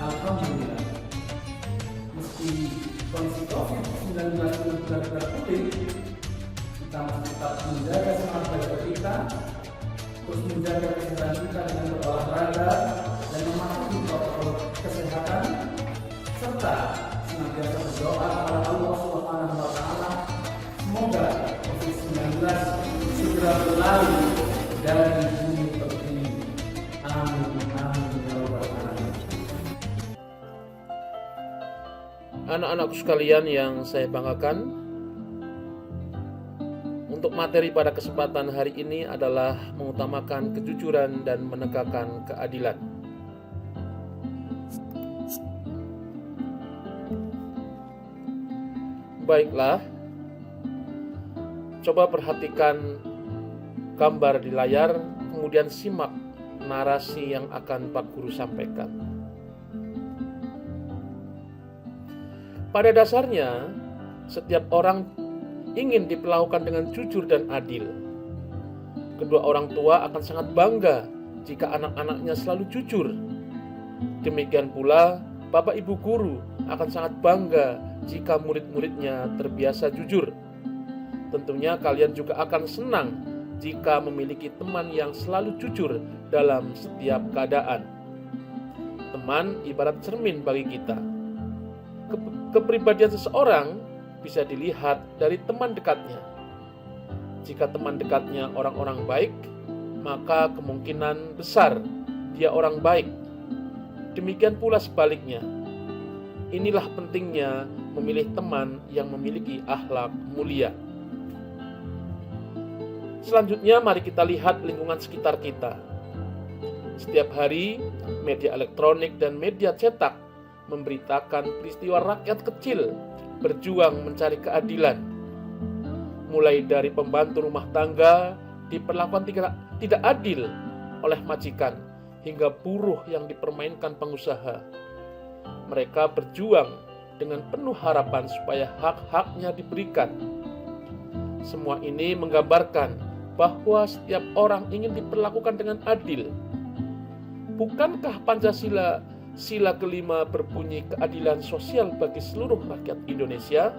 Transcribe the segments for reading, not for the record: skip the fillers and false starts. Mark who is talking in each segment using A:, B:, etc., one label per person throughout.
A: Alhamdulillah, meski kondisi COVID-19 benar-benar pulih, kita masih tetap menjaga semangat belajar kita, terus menjaga kesehatan kita dengan berolahraga dan mematuhi protokol kesehatan, serta senantiasa berdoa kepada Allah Subhanahu wa Ta'ala. Semoga COVID-19 segera berlalu dari bumi ini. Amin, amin, ya rabbal alamin.
B: Anak-anakku sekalian yang saya banggakan, untuk materi pada kesempatan hari ini adalah mengutamakan kejujuran dan menegakkan keadilan. Baiklah, coba perhatikan gambar di layar, kemudian simak narasi yang akan Pak Guru sampaikan. Pada dasarnya, setiap orang ingin diperlakukan dengan jujur dan adil. Kedua orang tua akan sangat bangga jika anak-anaknya selalu jujur. Demikian pula, Bapak Ibu guru akan sangat bangga jika murid-muridnya terbiasa jujur. Tentunya kalian juga akan senang jika memiliki teman yang selalu jujur dalam setiap keadaan. Teman ibarat cermin bagi kita. Kepribadian seseorang bisa dilihat dari teman dekatnya. Jika teman dekatnya orang-orang baik, maka kemungkinan besar dia orang baik. Demikian pula sebaliknya. Inilah pentingnya memilih teman yang memiliki akhlak mulia. Selanjutnya, mari kita lihat lingkungan sekitar kita. Setiap hari, media elektronik dan media cetak memberitakan peristiwa rakyat kecil berjuang mencari keadilan. Mulai dari pembantu rumah tangga diperlakukan tidak adil oleh majikan, hingga buruh yang dipermainkan pengusaha. Mereka berjuang dengan penuh harapan supaya hak-haknya diberikan. Semua ini menggambarkan bahwa setiap orang ingin diperlakukan dengan adil. Bukankah Pancasila sila kelima berbunyi keadilan sosial bagi seluruh rakyat Indonesia?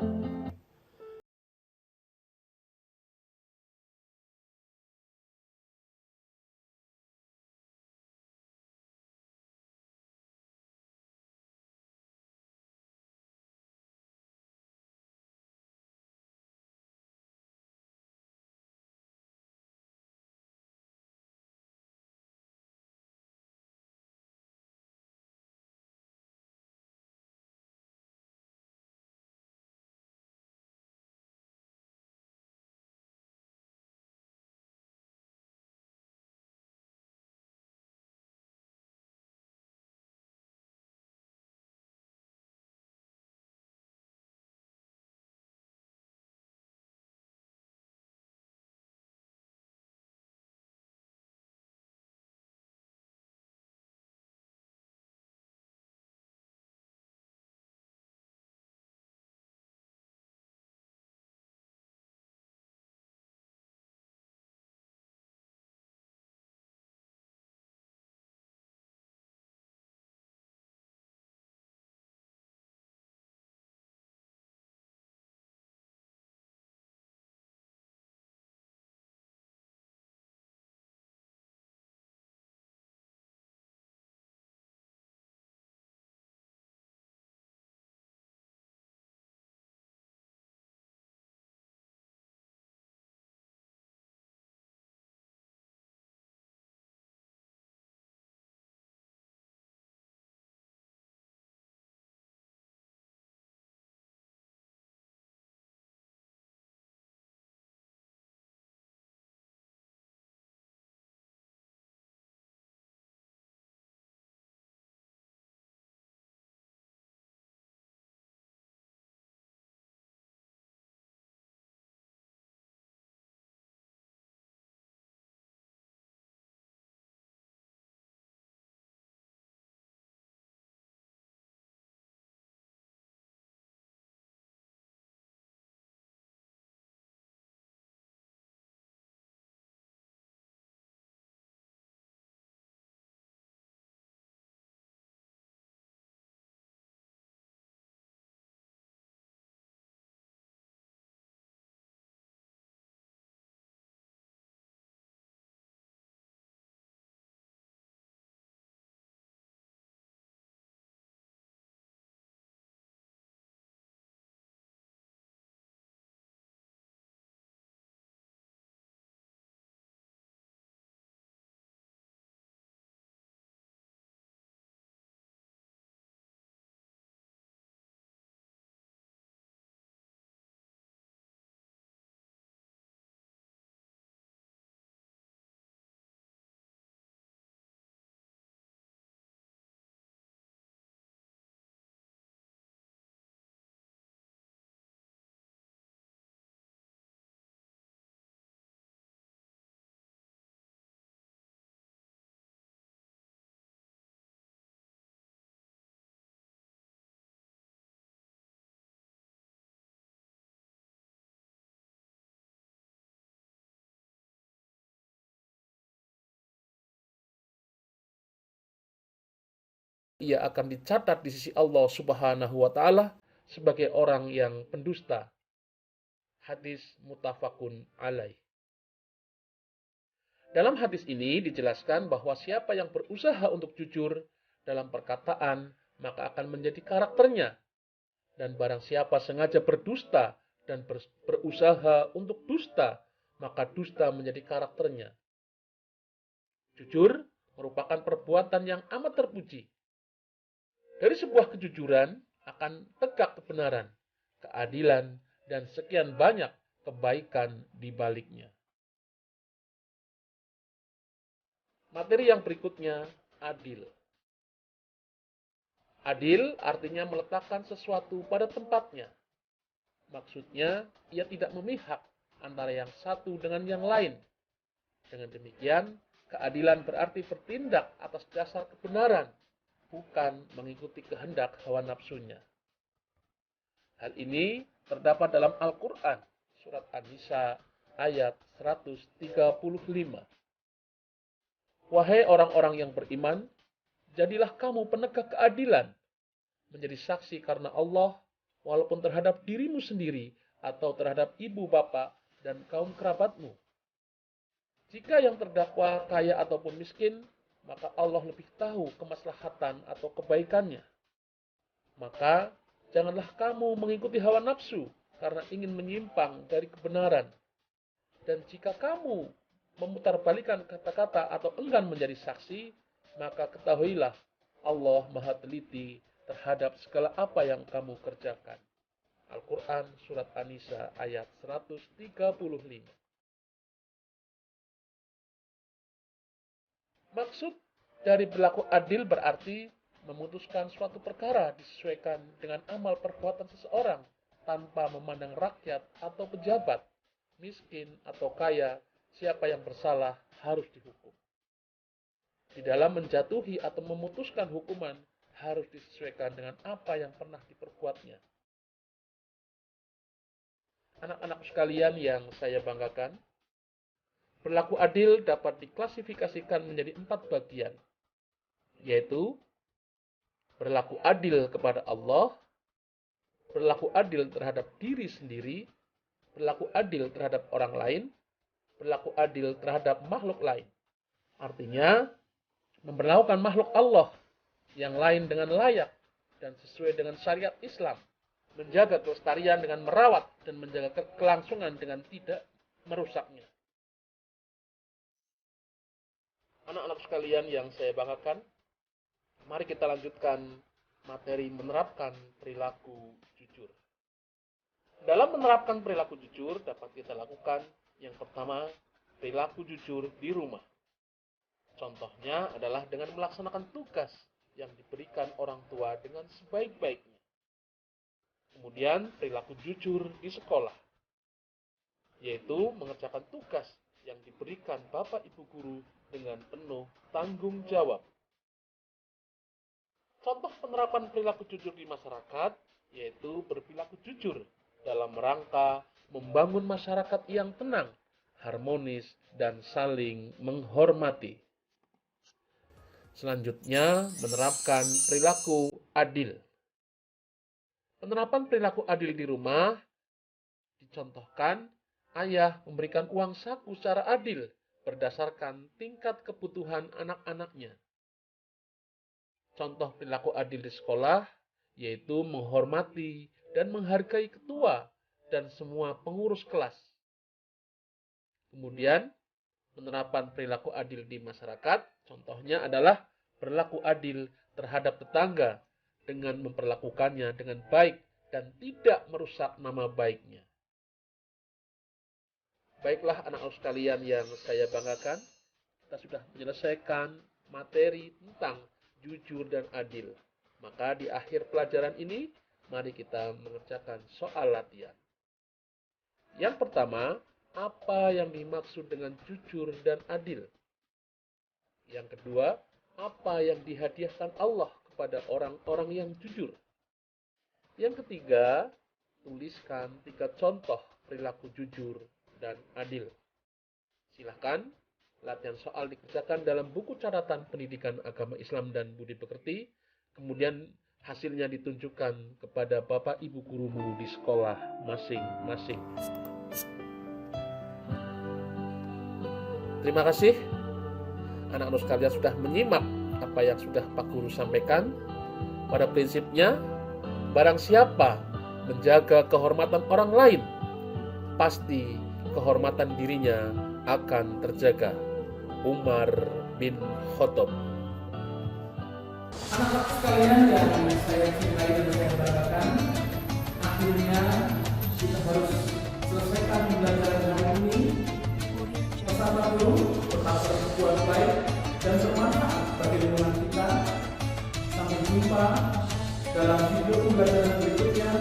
B: ia akan dicatat di sisi Allah Subhanahu wa taala sebagai orang yang pendusta. Hadis muttafaqun alaih. Dalam hadis ini dijelaskan bahwa siapa yang berusaha untuk jujur dalam perkataan, maka akan menjadi karakternya. Dan barang siapa sengaja berdusta dan berusaha untuk dusta, maka dusta menjadi karakternya. Jujur merupakan perbuatan yang amat terpuji. Dari sebuah kejujuran akan tegak kebenaran, keadilan, dan sekian banyak kebaikan di baliknya. Materi yang berikutnya, adil. Adil artinya meletakkan sesuatu pada tempatnya. Maksudnya, ia tidak memihak antara yang satu dengan yang lain. Dengan demikian, keadilan berarti bertindak atas dasar kebenaran, bukan mengikuti kehendak hawa nafsunya. Hal ini terdapat dalam Al-Quran, surat An-Nisa ayat 135. Wahai orang-orang yang beriman, jadilah kamu penegak keadilan, menjadi saksi karena Allah, walaupun terhadap dirimu sendiri atau terhadap ibu bapak dan kaum kerabatmu. Jika yang terdakwa kaya ataupun miskin, maka Allah lebih tahu kemaslahatan atau kebaikannya. Maka janganlah kamu mengikuti hawa nafsu karena ingin menyimpang dari kebenaran. Dan jika kamu memutarbalikan kata-kata atau enggan menjadi saksi, maka ketahuilah Allah Maha Teliti terhadap segala apa yang kamu kerjakan. Al-Quran surat An-Nisa ayat 135. Maksud dari berlaku adil berarti memutuskan suatu perkara disesuaikan dengan amal perbuatan seseorang tanpa memandang rakyat atau pejabat, miskin atau kaya. Siapa yang bersalah harus dihukum. Di dalam menjatuhi atau memutuskan hukuman harus disesuaikan dengan apa yang pernah diperbuatnya. Anak-anak sekalian yang saya banggakan, berlaku adil dapat diklasifikasikan menjadi 4 bagian, yaitu berlaku adil kepada Allah, berlaku adil terhadap diri sendiri, berlaku adil terhadap orang lain, berlaku adil terhadap makhluk lain. Artinya, memperlakukan makhluk Allah yang lain dengan layak dan sesuai dengan syariat Islam, menjaga kelestarian dengan merawat dan menjaga kelangsungan dengan tidak merusaknya. Anak-anak sekalian yang saya banggakan, mari kita lanjutkan materi menerapkan perilaku jujur. Dalam menerapkan perilaku jujur dapat kita lakukan yang pertama, perilaku jujur di rumah. Contohnya adalah dengan melaksanakan tugas yang diberikan orang tua dengan sebaik-baiknya. Kemudian perilaku jujur di sekolah, yaitu mengerjakan tugas yang diberikan Bapak Ibu guru dengan penuh tanggung jawab. Contoh penerapan perilaku jujur di masyarakat, yaitu berperilaku jujur dalam rangka membangun masyarakat yang tenang, harmonis, dan saling menghormati. Selanjutnya, menerapkan perilaku adil. Penerapan perilaku adil di rumah dicontohkan ayah memberikan uang saku secara adil berdasarkan tingkat kebutuhan anak-anaknya. Contoh perilaku adil di sekolah yaitu menghormati dan menghargai ketua dan semua pengurus kelas. Kemudian, penerapan perilaku adil di masyarakat, contohnya adalah berlaku adil terhadap tetangga dengan memperlakukannya dengan baik dan tidak merusak nama baiknya. Baiklah anak-anak sekalian yang saya banggakan, kita sudah menyelesaikan materi tentang jujur dan adil. Maka di akhir pelajaran ini, mari kita mengerjakan soal latihan. Yang pertama, apa yang dimaksud dengan jujur dan adil? Yang kedua, apa yang dihadiahkan Allah kepada orang-orang yang jujur? Yang ketiga, tuliskan 3 contoh perilaku jujur dan adil. Silakan, latihan soal dikerjakan dalam buku catatan pendidikan agama Islam dan budi pekerti kemudian hasilnya ditunjukkan kepada Bapak Ibu gurumu di sekolah masing-masing. Terima kasih anak-anak sekalian sudah menyimak apa yang sudah Pak Guru sampaikan. Pada prinsipnya, barang siapa menjaga kehormatan orang lain, pasti kehormatan dirinya akan terjaga. Umar bin Khattab.
A: Anak-anak sekalian yang saya cintai dan saya banggakan, akhirnya kita harus selesaikan pembelajaran hari ini. Pesan Pak Guru tetap berbuat baik dan bermanfaat bagi lingkungan kita. Sampai jumpa dalam video pembelajaran berikutnya.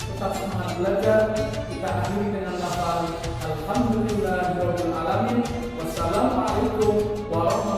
A: Tetap semangat belajar. Kita akhiri dengan lafaz Alhamdulillahirabbil alamin. Wassalamualaikum warahmatullahi wabarakatuh.